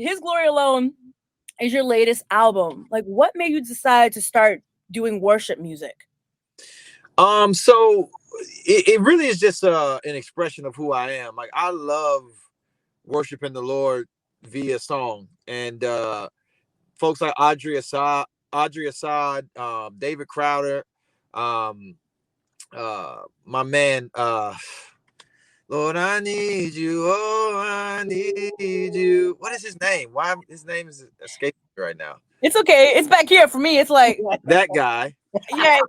His Glory Alone is your latest album. Like, what made you decide to start doing worship music? So it really is just an expression of who I am. Like I love worshiping the Lord via song, and folks like Audrey Assad, David Crowder, um, my man, Lord, I need you. Oh, I need you. What is his name? Why his name is escaping me right now? It's okay. It's back here for me. It's like That guy. yeah.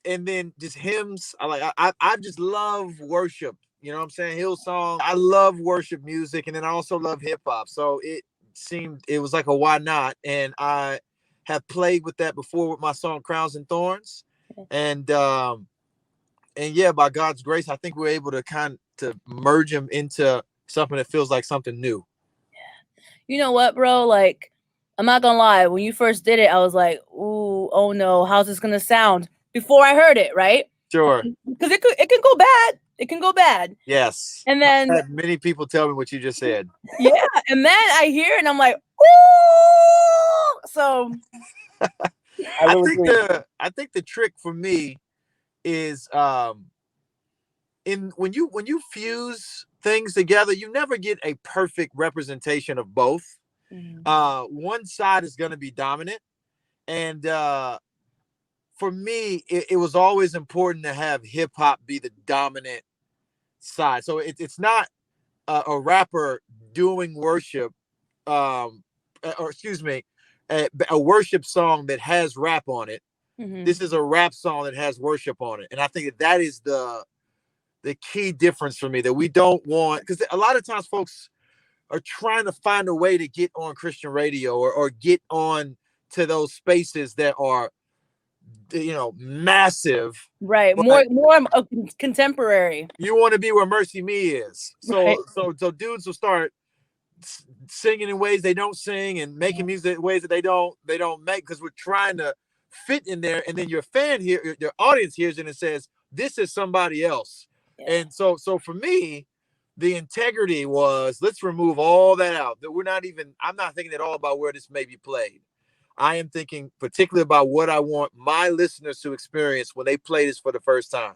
And then just hymns. I just love worship. You know what I'm saying? Hillsong. I love worship music, and then I also love hip hop. So it was like a why not, and I have played with that before with my song Crowns and Thorns, and yeah, by God's grace, I think we're able to merge them into something that feels like something new. You know what, bro? Like, I'm not gonna lie. When you first did it, I was like, "Ooh, oh no, how's this gonna sound?" Before I heard it, right? Sure. Because it can go bad. It can go bad. Yes. And then I've had many people tell me what you just said. Yeah, and then I hear it and I'm like, ooh. So I think the trick for me is when you fuse things together, you never get a perfect representation of both. One side is going to be dominant, and for me it was always important to have hip hop be the dominant side. So it's not a rapper doing worship, or excuse me, a worship song that has rap on it. This is a rap song that has worship on it, and I think that is the key difference for me, that we don't want, because a lot of times folks are trying to find a way to get on Christian radio or get on to those spaces that are, massive. Right. More contemporary. You want to be where Mercy Me is. So Right. so dudes will start singing in ways they don't sing and making music in ways that they don't make, because we're trying to fit in there. And then your fan here, your audience hears it and says, this is somebody else. Yeah. And so for me, the integrity was, let's remove all that out. That I'm not thinking at all about where this may be played. I am thinking particularly about what I want my listeners to experience when they play this for the first time.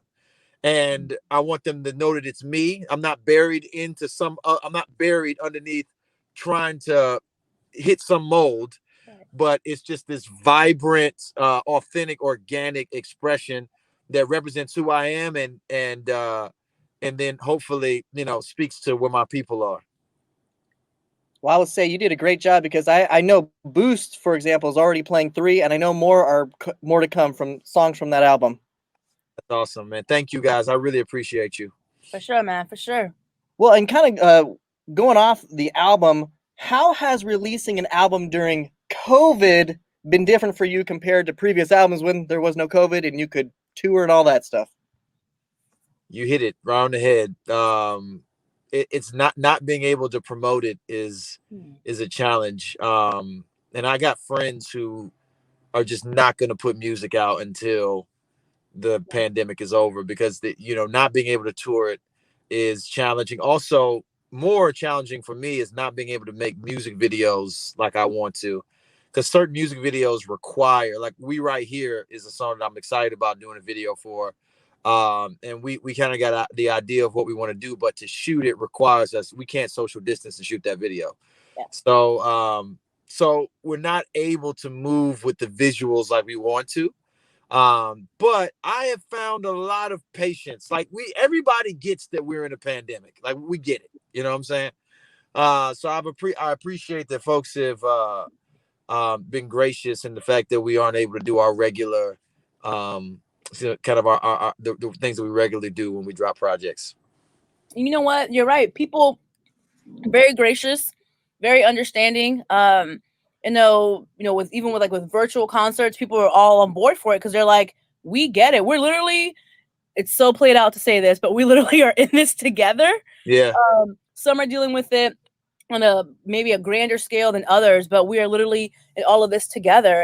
And I want them to know that it's me. I'm not buried I'm not buried underneath trying to hit some mold, but it's just this vibrant, authentic, organic expression that represents who I am, and then hopefully, speaks to where my people are. Well, I would say you did a great job, because I know Boost, for example, is already playing 3, and I know more to come from songs from that album. That's awesome, man. Thank you, guys. I really appreciate you. For sure, man. For sure. Well, and kind of going off the album, how has releasing an album during COVID been different for you compared to previous albums when there was no COVID and you could tour and all that stuff? You hit it right on the head. It's not being able to promote it is a challenge. And I got friends who are just not going to put music out until the pandemic is over, because not being able to tour it is challenging. Also, more challenging for me is not being able to make music videos like I want to, because certain music videos require, like We Right Here is a song that I'm excited about doing a video for. And we kind of got the idea of what we want to do, but to shoot it requires us, we can't social distance and shoot that video. Yeah. So we're not able to move with the visuals like we want to. But I have found a lot of patience. Like everybody gets that we're in a pandemic. Like we get it. You know what I'm saying? So I appreciate that folks have been gracious in the fact that we aren't able to do our regular, kind of the things that we regularly do when we drop projects. You know what? You're right. People very gracious, very understanding. With virtual concerts, people are all on board for it, because they're like, we get it. We're literally, it's so played out to say this, but we literally are in this together. Yeah. Some are dealing with it on maybe a grander scale than others, but we are literally in all of this together.